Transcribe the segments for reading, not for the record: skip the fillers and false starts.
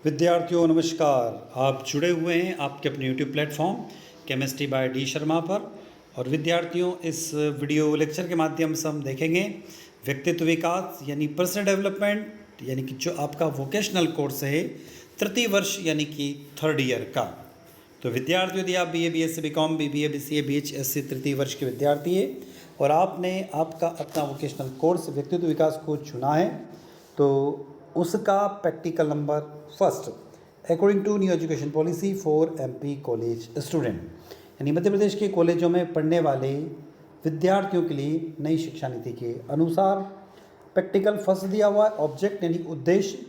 विद्यार्थियों नमस्कार। आप जुड़े हुए हैं आपके अपने YouTube platform chemistry bye D Sharma पर। और विद्यार्थियों, इस वीडियो लेक्चर के माध्यम से हम देखेंगे व्यक्तित्व विकास यानी पर्सनल डेवलपमेंट, यानी कि जो आपका वोकेशनल कोर्स है तृतीय वर्ष यानी कि थर्ड ईयर का। तो विद्यार्थी, यदि आप BA BSc BCom BBA BCA BHSC तृतीय वर्ष के विद्यार्थी है और आपने आपका अपना वोकेशनल कोर्स व्यक्तित्व विकास को चुना है, तो उसका practical number first according to new education policy for MP college student, यानी मध्य प्रदेश के कॉलेजों में पढ़ने वाले विद्यार्थियों के लिए नई शिक्षा नीति के अनुसार प्रैक्टिकल फर्स्ट दिया हुआ है। ऑब्जेक्ट यानी उद्देश्य,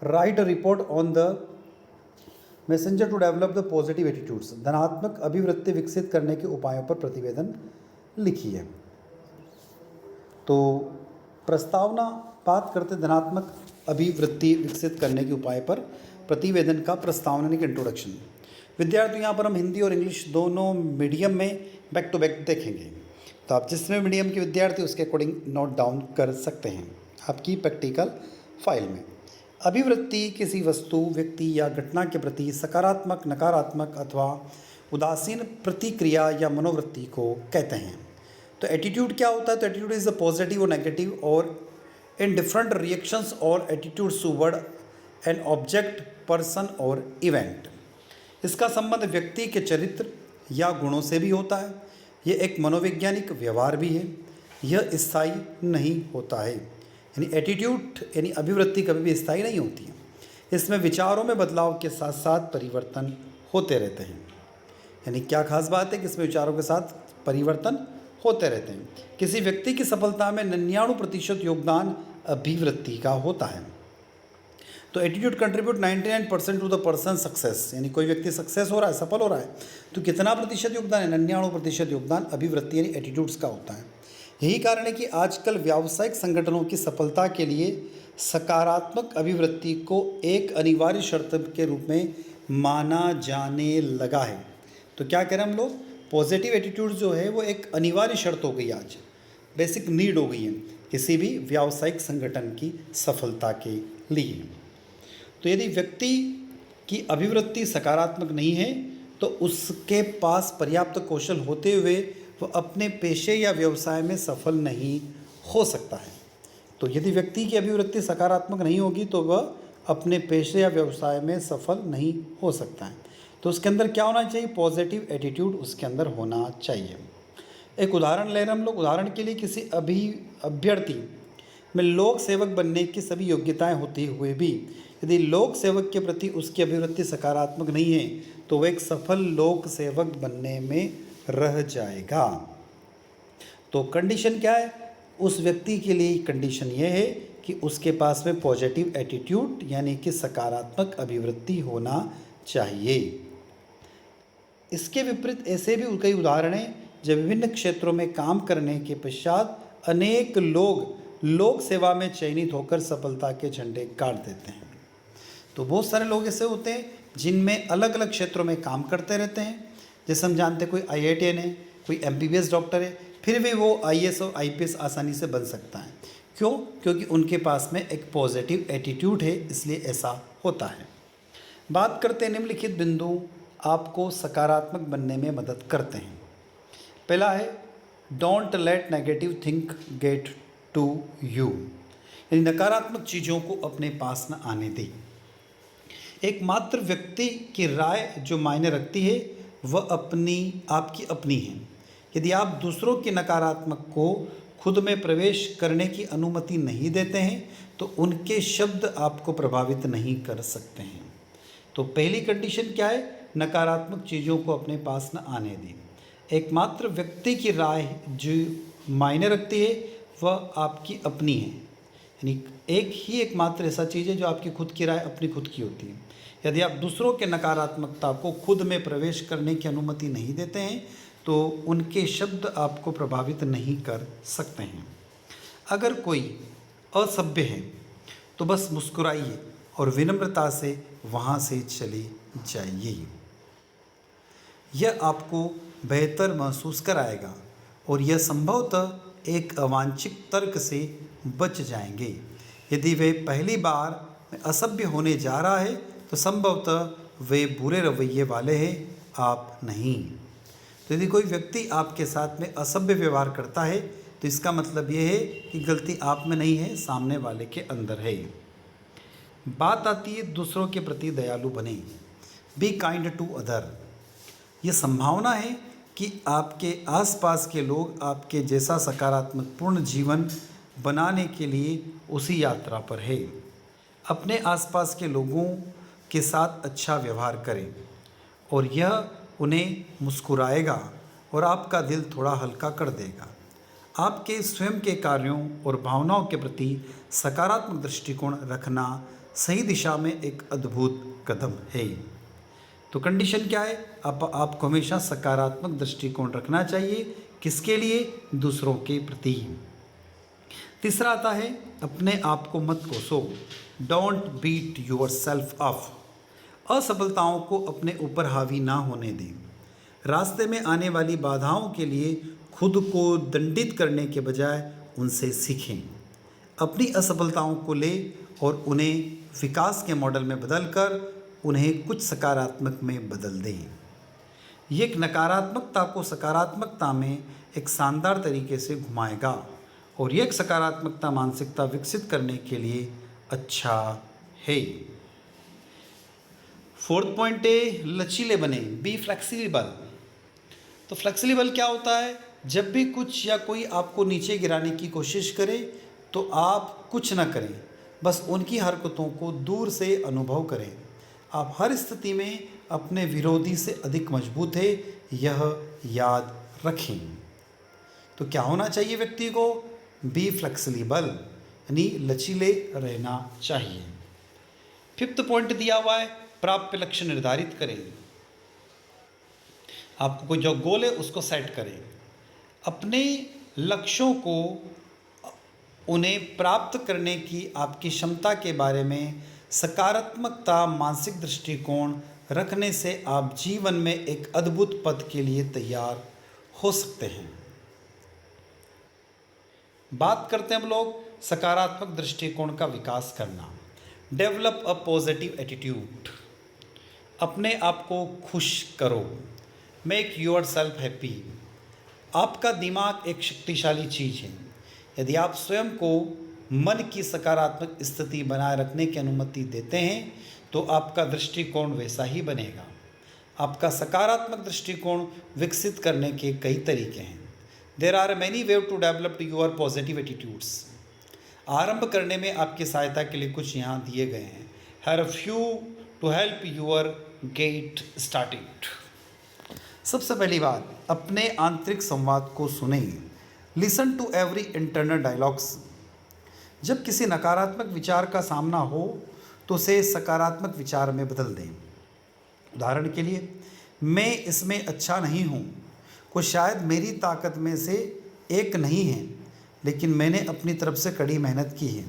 right report on the messenger to develop the positive attitudes, धनात्मक अभिवृत्ति विकसित करने के उपायों पर प्रतिवेदन लिखिए। तो प्रस्तावना बात करते धनात्मक अभिवृत्ति विकसित करने के उपाय पर प्रतिवेदन का प्रस्तावना यानी कि इंट्रोडक्शन। विद्यार्थियों, यहाँ पर हम हिंदी और इंग्लिश दोनों मीडियम में बैक टू बैक देखेंगे, तो आप जिसमें मीडियम के विद्यार्थी उसके अकॉर्डिंग नोट डाउन कर सकते हैं आपकी प्रैक्टिकल फाइल में। अभिवृत्ति किसी वस्तु, व्यक्ति या घटना के प्रति सकारात्मक, नकारात्मक अथवा उदासीन प्रतिक्रिया या मनोवृत्ति को कहते हैं। तो एटीट्यूड क्या होता है? तो एटीट्यूड इज अ पॉजिटिव और नेगेटिव और इन डिफरेंट रिएक्शंस और attitudes toward an object, person और इवेंट। इसका संबंध व्यक्ति के चरित्र या गुणों से भी होता है। यह एक मनोवैज्ञानिक व्यवहार भी है। यह स्थायी नहीं होता है, यानी एटीट्यूड यानी अभिवृत्ति कभी भी स्थायी नहीं होती है। इसमें विचारों में बदलाव के साथ साथ परिवर्तन होते रहते हैं। यानी क्या खास बात है कि इसमें विचारों के साथ परिवर्तन होते रहते हैं। किसी व्यक्ति की सफलता में 99% योगदान अभिवृत्ति का होता है। तो attitude contribute 99% to the person success, यानी कोई व्यक्ति सक्सेस हो रहा है, सफल हो रहा है, तो कितना प्रतिशत योगदान है? 99% योगदान अभिवृत्ति यानी एटीट्यूड्स का होता है। यही कारण है कि आजकल व्यावसायिक संगठनों की सफलता के लिए सकारात्मक अभिवृत्ति को एक अनिवार्य शर्त के रूप में माना जाने लगा है। तो क्या कह रहे हैं हम लोग? पॉजिटिव एटीट्यूड जो है वो एक अनिवार्य शर्त हो गई, आज बेसिक नीड हो गई है किसी भी व्यावसायिक संगठन की सफलता के लिए। तो यदि व्यक्ति की अभिवृत्ति सकारात्मक नहीं है तो उसके पास पर्याप्त कौशल होते हुए वह अपने पेशे या व्यवसाय में सफल नहीं हो सकता है। तो यदि व्यक्ति की अभिवृत्ति सकारात्मक नहीं होगी तो वह अपने पेशे या व्यवसाय में सफल नहीं हो सकता है। तो उसके अंदर क्या होना चाहिए? पॉजिटिव एटीट्यूड उसके अंदर होना चाहिए। एक उदाहरण ले रहे हैं हम लोग। उदाहरण के लिए किसी अभ्यर्थी में लोक सेवक बनने की सभी योग्यताएं होते हुए भी यदि लोक सेवक के प्रति उसकी अभिवृत्ति सकारात्मक नहीं है तो वह एक सफल लोक सेवक बनने में रह जाएगा। तो कंडीशन क्या है? उस व्यक्ति के लिए कंडीशन यह है कि उसके पास में पॉजिटिव एटीट्यूड यानी कि सकारात्मक अभिवृत्ति होना चाहिए। इसके विपरीत ऐसे भी कई उदाहरण हैं जब विभिन्न क्षेत्रों में काम करने के पश्चात अनेक लोग लोक सेवा में चयनित होकर सफलता के झंडे गाड़ देते हैं। तो बहुत सारे लोग ऐसे होते हैं जिनमें अलग अलग क्षेत्रों में काम करते रहते हैं। जैसे हम जानते हैं कोई IITN है, कोई MBBS डॉक्टर है, फिर भी वो IAS और IPS आसानी से बन सकता है। क्यों? क्योंकि उनके पास में एक पॉजिटिव एटीट्यूड है, इसलिए ऐसा होता है। बात करते हैं निम्नलिखित बिंदु आपको सकारात्मक बनने में मदद करते हैं। पहला है don't let negative think get to you, यानी नकारात्मक चीज़ों को अपने पास न आने दें। एकमात्र व्यक्ति की राय जो मायने रखती है वह आपकी अपनी है। यदि आप दूसरों के नकारात्मक को खुद में प्रवेश करने की अनुमति नहीं देते हैं तो उनके शब्द आपको प्रभावित नहीं कर सकते हैं। तो पहली कंडीशन क्या है? नकारात्मक चीज़ों को अपने पास न आने दें। एकमात्र व्यक्ति की राय जो मायने रखती है वह आपकी अपनी है, यानी एकमात्र ऐसा चीज़ है जो आपकी खुद की राय अपनी खुद की होती है। यदि आप दूसरों के नकारात्मकता को खुद में प्रवेश करने की अनुमति नहीं देते हैं तो उनके शब्द आपको प्रभावित नहीं कर सकते हैं। अगर कोई असभ्य है तो बस मुस्कुराइए और विनम्रता से वहाँ से चले जाइए। यह आपको बेहतर महसूस कराएगा और यह संभवतः एक अवांछित तर्क से बच जाएंगे। यदि वे पहली बार असभ्य होने जा रहा है तो संभवतः वे बुरे रवैये वाले हैं, आप नहीं। तो यदि कोई व्यक्ति आपके साथ में असभ्य व्यवहार करता है तो इसका मतलब ये है कि गलती आप में नहीं है, सामने वाले के अंदर है। बात आती है दूसरों के प्रति दयालु बने, बी काइंड टू अदर। ये संभावना है कि आपके आसपास के लोग आपके जैसा सकारात्मक पूर्ण जीवन बनाने के लिए उसी यात्रा पर है। अपने आसपास के लोगों के साथ अच्छा व्यवहार करें और यह उन्हें मुस्कुराएगा और आपका दिल थोड़ा हल्का कर देगा। आपके स्वयं के कार्यों और भावनाओं के प्रति सकारात्मक दृष्टिकोण रखना सही दिशा में एक अद्भुत कदम है। तो कंडीशन क्या है? आपको हमेशा सकारात्मक दृष्टिकोण रखना चाहिए। किसके लिए? दूसरों के प्रति। तीसरा आता है अपने आप को मत कोसो, don't beat yourself up. असफलताओं को अपने ऊपर हावी ना होने दें। रास्ते में आने वाली बाधाओं के लिए खुद को दंडित करने के बजाय उनसे सीखें। अपनी असफलताओं को ले और उन्हें विकास के मॉडल में बदलकर उन्हें कुछ सकारात्मक में बदल दें। ये एक नकारात्मकता को सकारात्मकता में एक शानदार तरीके से घुमाएगा और ये एक सकारात्मकता मानसिकता विकसित करने के लिए अच्छा है। फोर्थ पॉइंट है लचीले बने, बी फ्लेक्सिबल। तो फ्लेक्सिबल क्या होता है? जब भी कुछ या कोई आपको नीचे गिराने की कोशिश करे तो आप कुछ ना करें, बस उनकी हरकतों को दूर से अनुभव करें। आप हर स्थिति में अपने विरोधी से अधिक मजबूत है, यह याद रखें। तो क्या होना चाहिए व्यक्ति को? बी फ्लेक्सिबल, यानी लचीले रहना चाहिए। फिफ्थ पॉइंट दिया हुआ है प्राप्य लक्ष्य निर्धारित करें। आपको कोई जो गोल है उसको सेट करें। अपने लक्ष्यों को उन्हें प्राप्त करने की आपकी क्षमता के बारे में सकारात्मकता मानसिक दृष्टिकोण रखने से आप जीवन में एक अद्भुत पथ के लिए तैयार हो सकते हैं। बात करते हैं हम लोग सकारात्मक दृष्टिकोण का विकास करना। Develop a positive attitude. अपने आप को खुश करो, मेक योर सेल्फ हैप्पी। आपका दिमाग एक शक्तिशाली चीज़ है। यदि आप स्वयं को मन की सकारात्मक स्थिति बनाए रखने की अनुमति देते हैं तो आपका दृष्टिकोण वैसा ही बनेगा। आपका सकारात्मक दृष्टिकोण विकसित करने के कई तरीके हैं। There are many way to develop your positive attitudes. आरंभ करने में आपकी सहायता के लिए कुछ यहाँ दिए गए हैं। Have a few to help your get started. सबसे पहली बात, अपने आंतरिक संवाद को सुनें। Listen to every internal dialogues. जब किसी नकारात्मक विचार का सामना हो तो उसे सकारात्मक विचार में बदल दें। उदाहरण के लिए, मैं इसमें अच्छा नहीं हूँ, को शायद मेरी ताकत में से एक नहीं है, लेकिन मैंने अपनी तरफ से कड़ी मेहनत की है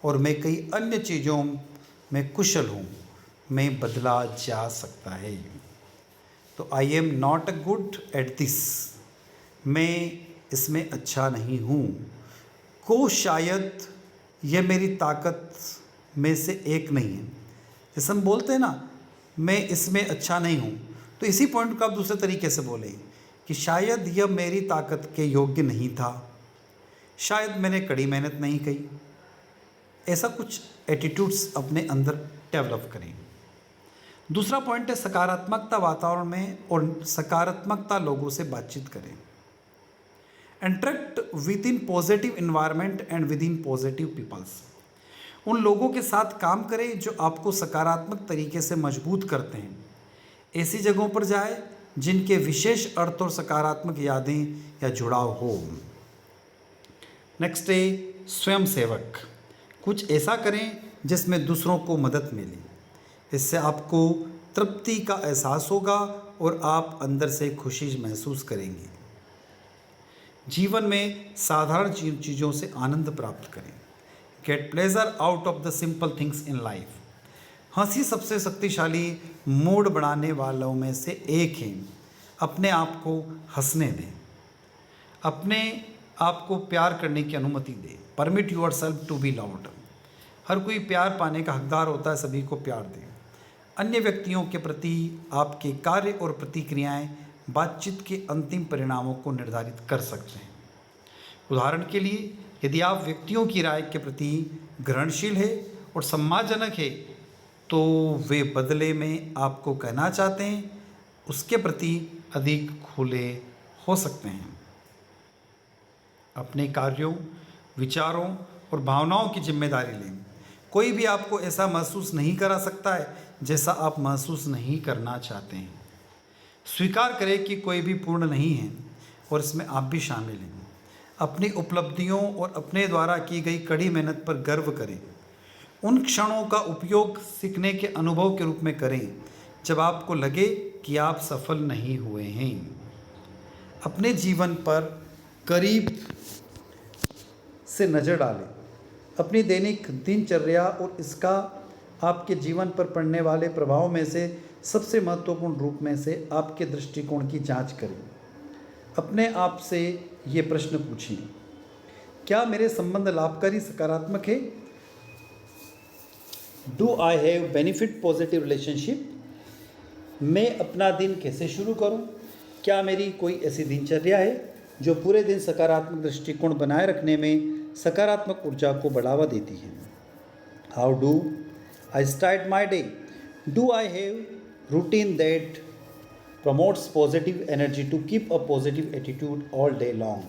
और मैं कई अन्य चीज़ों में कुशल हूँ, मैं बदला जा सकता है। तो I am not a good at this, मैं इसमें अच्छा नहीं हूँ, को शायद यह मेरी ताकत में से एक नहीं है। जैसे हम बोलते हैं ना, मैं इसमें अच्छा नहीं हूँ, तो इसी पॉइंट को आप दूसरे तरीके से बोलें कि शायद यह मेरी ताकत के योग्य नहीं था, शायद मैंने कड़ी मेहनत नहीं की। ऐसा कुछ एटीट्यूड्स अपने अंदर डेवलप करें। दूसरा पॉइंट है सकारात्मकता वातावरण में और सकारात्मकता लोगों से बातचीत करें। Interact with in positive environment and with in positive peoples. उन लोगों के साथ काम करें जो आपको सकारात्मक तरीके से मजबूत करते हैं। ऐसी जगहों पर जाए जिनके विशेष अर्थ और सकारात्मक यादें या जुड़ाव हो। नेक्स्ट है स्वयं सेवक। कुछ ऐसा करें जिसमें दूसरों को मदद मिले। इससे आपको तृप्ति का एहसास होगा और आप अंदर से खुशी महसूस करेंगे। जीवन में साधारण चीज़ों से आनंद प्राप्त करें। Get pleasure out of the simple things in life. हंसी सबसे शक्तिशाली मूड बढ़ाने वालों में से एक है। अपने आप को हंसने दें। अपने आप को प्यार करने की अनुमति दें। Permit yourself to be loved. हर कोई प्यार पाने का हकदार होता है, सभी को प्यार दें। अन्य व्यक्तियों के प्रति आपके कार्य और प्रतिक्रियाएं बातचीत के अंतिम परिणामों को निर्धारित कर सकते हैं। उदाहरण के लिए, यदि आप व्यक्तियों की राय के प्रति ग्रहणशील है और सम्मानजनक है, तो वे बदले में आपको कहना चाहते हैं उसके प्रति अधिक खुले हो सकते हैं। अपने कार्यों, विचारों और भावनाओं की जिम्मेदारी लें। कोई भी आपको ऐसा महसूस नहीं करा सकता है जैसा आप महसूस नहीं करना चाहते हैं। स्वीकार करें कि कोई भी पूर्ण नहीं है और इसमें आप भी शामिल हैं। अपनी उपलब्धियों और अपने द्वारा की गई कड़ी मेहनत पर गर्व करें। उन क्षणों का उपयोग सीखने के अनुभव के रूप में करें जब आपको लगे कि आप सफल नहीं हुए हैं। अपने जीवन पर करीब से नज़र डालें। अपनी दैनिक दिनचर्या और इसका आपके जीवन पर पड़ने वाले प्रभाव में से सबसे महत्वपूर्ण रूप में से आपके दृष्टिकोण की जांच करें। अपने आप से ये प्रश्न पूछें, क्या मेरे संबंध लाभकारी सकारात्मक है? Do I have benefit positive relationship? मैं अपना दिन कैसे शुरू करूं? क्या मेरी कोई ऐसी दिनचर्या है जो पूरे दिन सकारात्मक दृष्टिकोण बनाए रखने में सकारात्मक ऊर्जा को बढ़ावा देती है? How do I start my day? Do I have routine that promotes positive energy to keep a positive attitude all day long?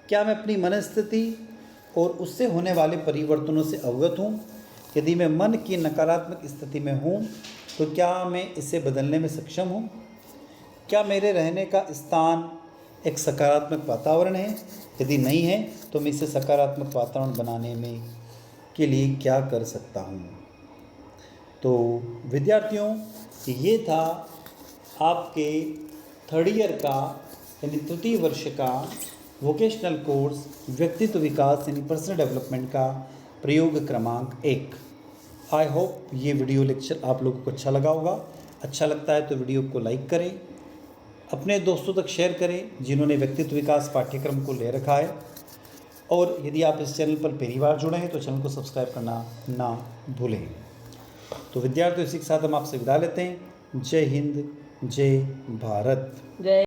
क्या मैं अपनी मनस्थिति और उससे होने वाले परिवर्तनों से अवगत हूँ? यदि मैं मन की नकारात्मक स्थिति में हूँ तो क्या मैं इसे बदलने में सक्षम हूँ? क्या मेरे रहने का स्थान एक सकारात्मक वातावरण है? यदि नहीं है तो मैं इसे सकारात्मक वातावरण बनाने में के लिए क्या कर सकता हूँ? तो विद्यार्थियों, ये था आपके थर्ड ईयर का यानी तृतीय वर्ष का वोकेशनल कोर्स व्यक्तित्व विकास यानी पर्सनल डेवलपमेंट का प्रयोग क्रमांक 1। आई होप ये वीडियो लेक्चर आप लोगों को अच्छा लगा होगा। अच्छा लगता है तो वीडियो को लाइक करें, अपने दोस्तों तक शेयर करें जिन्होंने व्यक्तित्व विकास पाठ्यक्रम को ले रखा है, और यदि आप इस चैनल पर पहली बार जुड़े हैं तो चैनल को सब्सक्राइब करना ना भूलें। तो विद्यार्थियों, इसी के साथ हम आपसे विदा लेते हैं। जय हिंद, जय भारत। जय